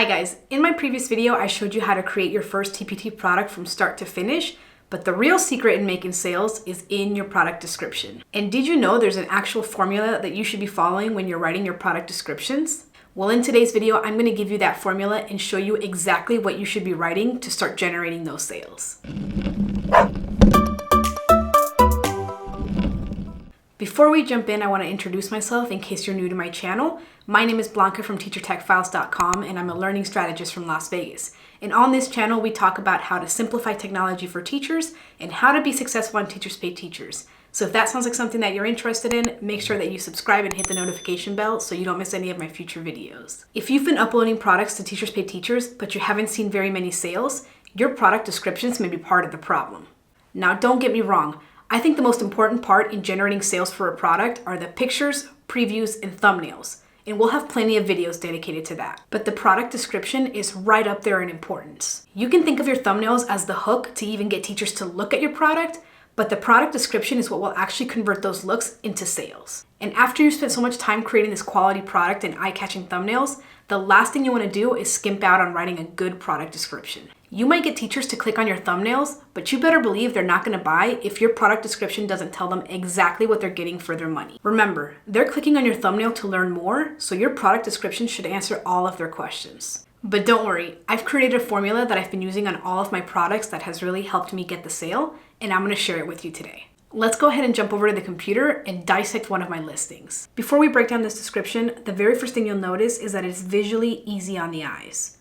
Hi guys, in my previous video I showed you how to create your first TPT product from start to finish, but the real secret in making sales is in your product description. And did you know there's an actual formula that you should be following when you're writing your product descriptions? Well, in today's video I'm going to give you that formula and show you exactly what you should be writing to start generating those sales. Before we jump in, I want to introduce myself in case you're new to my channel. My name is Blanca from teachertechfiles.com and I'm a learning strategist from Las Vegas. And on this channel, we talk about how to simplify technology for teachers and how to be successful on Teachers Pay Teachers. So if that sounds like something that you're interested in, make sure that you subscribe and hit the notification bell so you don't miss any of my future videos. If you've been uploading products to Teachers Pay Teachers, but you haven't seen very many sales, your product descriptions may be part of the problem. Now, don't get me wrong. I think the most important part in generating sales for a product are the pictures, previews, and thumbnails. And we'll have plenty of videos dedicated to that. But the product description is right up there in importance. You can think of your thumbnails as the hook to even get teachers to look at your product, but the product description is what will actually convert those looks into sales. And after you've spent so much time creating this quality product and eye-catching thumbnails, the last thing you want to do is skimp out on writing a good product description. You might get teachers to click on your thumbnails, but you better believe they're not going to buy if your product description doesn't tell them exactly what they're getting for their money. Remember, they're clicking on your thumbnail to learn more, so your product description should answer all of their questions. But don't worry, I've created a formula that I've been using on all of my products that has really helped me get the sale, and I'm going to share it with you today. Let's go ahead and jump over to the computer and dissect one of my listings. Before we break down this description, the very first thing you'll notice is that it's visually easy on the eyes.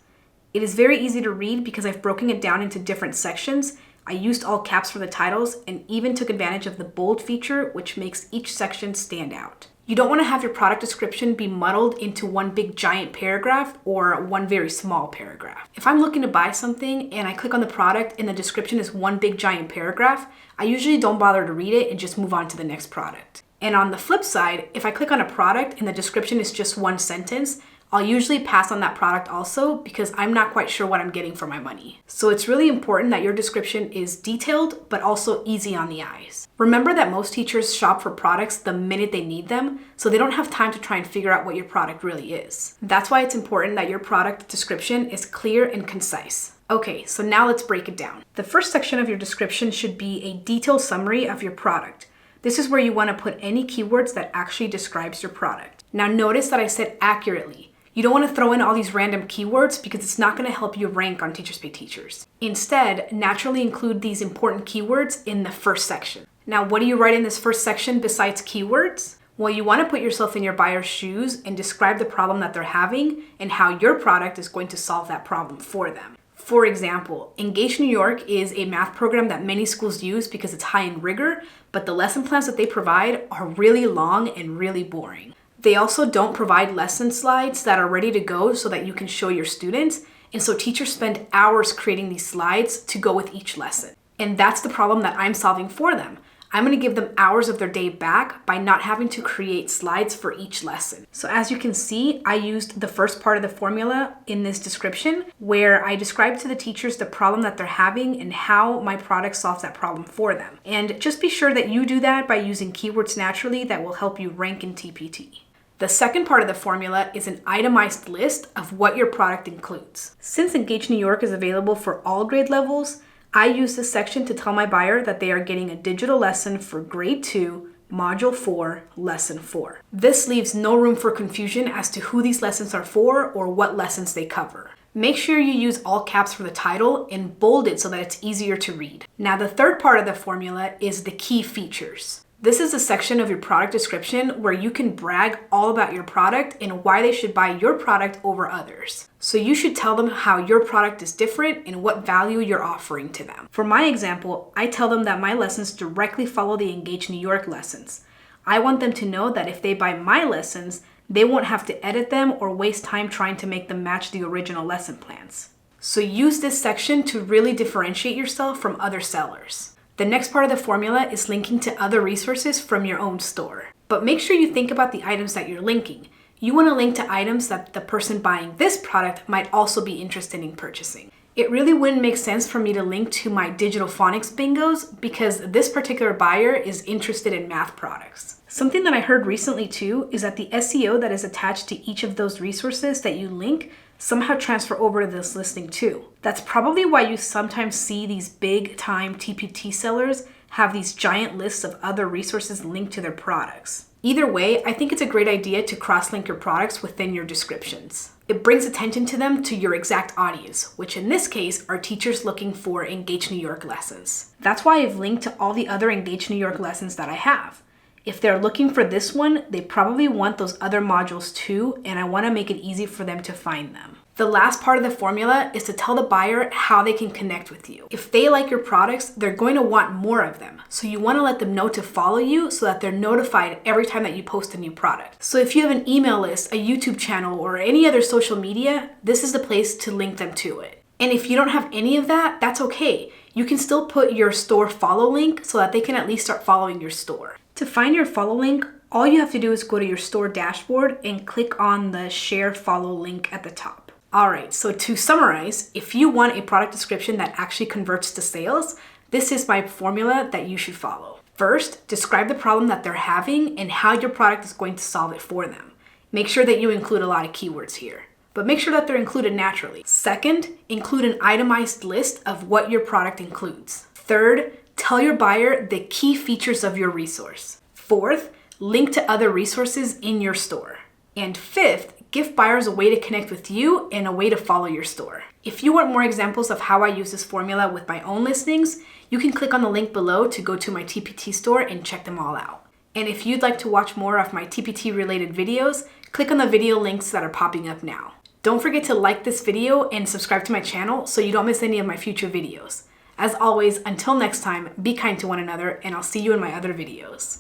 It is very easy to read because I've broken it down into different sections. I used all caps for the titles and even took advantage of the bold feature, which makes each section stand out. You don't want to have your product description be muddled into one big giant paragraph or one very small paragraph. If I'm looking to buy something and I click on the product and the description is one big giant paragraph, I usually don't bother to read it and just move on to the next product. And on the flip side, if I click on a product and the description is just one sentence, I'll usually pass on that product also because I'm not quite sure what I'm getting for my money. So it's really important that your description is detailed, but also easy on the eyes. Remember that most teachers shop for products the minute they need them, so they don't have time to try and figure out what your product really is. That's why it's important that your product description is clear and concise. Okay, so now let's break it down. The first section of your description should be a detailed summary of your product. This is where you want to put any keywords that actually describes your product. Now notice that I said accurately. You don't want to throw in all these random keywords because it's not going to help you rank on Teachers Pay Teachers. Instead, naturally include these important keywords in the first section. Now, what do you write in this first section besides keywords? Well, you want to put yourself in your buyer's shoes and describe the problem that they're having and how your product is going to solve that problem for them. For example, Engage New York is a math program that many schools use because it's high in rigor, but the lesson plans that they provide are really long and really boring. They also don't provide lesson slides that are ready to go so that you can show your students. And so teachers spend hours creating these slides to go with each lesson. And that's the problem that I'm solving for them. I'm going to give them hours of their day back by not having to create slides for each lesson. So as you can see, I used the first part of the formula in this description where I described to the teachers the problem that they're having and how my product solves that problem for them. And just be sure that you do that by using keywords naturally that will help you rank in TPT. The second part of the formula is an itemized list of what your product includes. Since Engage New York is available for all grade levels, I use this section to tell my buyer that they are getting a digital lesson for grade 2, module 4, lesson 4. This leaves no room for confusion as to who these lessons are for or what lessons they cover. Make sure you use all caps for the title and bold it so that it's easier to read. Now, the third part of the formula is the key features. This is a section of your product description where you can brag all about your product and why they should buy your product over others. So you should tell them how your product is different and what value you're offering to them. For my example, I tell them that my lessons directly follow the Engage New York lessons. I want them to know that if they buy my lessons, they won't have to edit them or waste time trying to make them match the original lesson plans. So use this section to really differentiate yourself from other sellers. The next part of the formula is linking to other resources from your own store. But make sure you think about the items that you're linking. You want to link to items that the person buying this product might also be interested in purchasing. It really wouldn't make sense for me to link to my digital phonics bingos because this particular buyer is interested in math products. Something that I heard recently too is that the SEO that is attached to each of those resources that you link somehow transfer over to this listing too. That's probably why you sometimes see these big time TPT sellers have these giant lists of other resources linked to their products. Either way, I think it's a great idea to cross-link your products within your descriptions. It brings attention to them to your exact audience, which in this case are teachers looking for Engage New York lessons. That's why I've linked to all the other Engage New York lessons that I have. If they're looking for this one, they probably want those other modules too, and I want to make it easy for them to find them. The last part of the formula is to tell the buyer how they can connect with you. If they like your products, they're going to want more of them. So you want to let them know to follow you so that they're notified every time that you post a new product. So if you have an email list, a YouTube channel, or any other social media, this is the place to link them to it. And if you don't have any of that, that's okay. You can still put your store follow link so that they can at least start following your store. To find your follow link, all you have to do is go to your store dashboard and click on the share follow link at the top. Alright, so to summarize, if you want a product description that actually converts to sales, this is my formula that you should follow. First, describe the problem that they're having and how your product is going to solve it for them. Make sure that you include a lot of keywords here, but make sure that they're included naturally. Second, include an itemized list of what your product includes. Third, tell your buyer the key features of your resource. Fourth, link to other resources in your store. And fifth, give buyers a way to connect with you and a way to follow your store. If you want more examples of how I use this formula with my own listings, you can click on the link below to go to my TPT store and check them all out. And if you'd like to watch more of my TPT related videos, click on the video links that are popping up now. Don't forget to like this video and subscribe to my channel so you don't miss any of my future videos. As always, until next time, be kind to one another, and I'll see you in my other videos.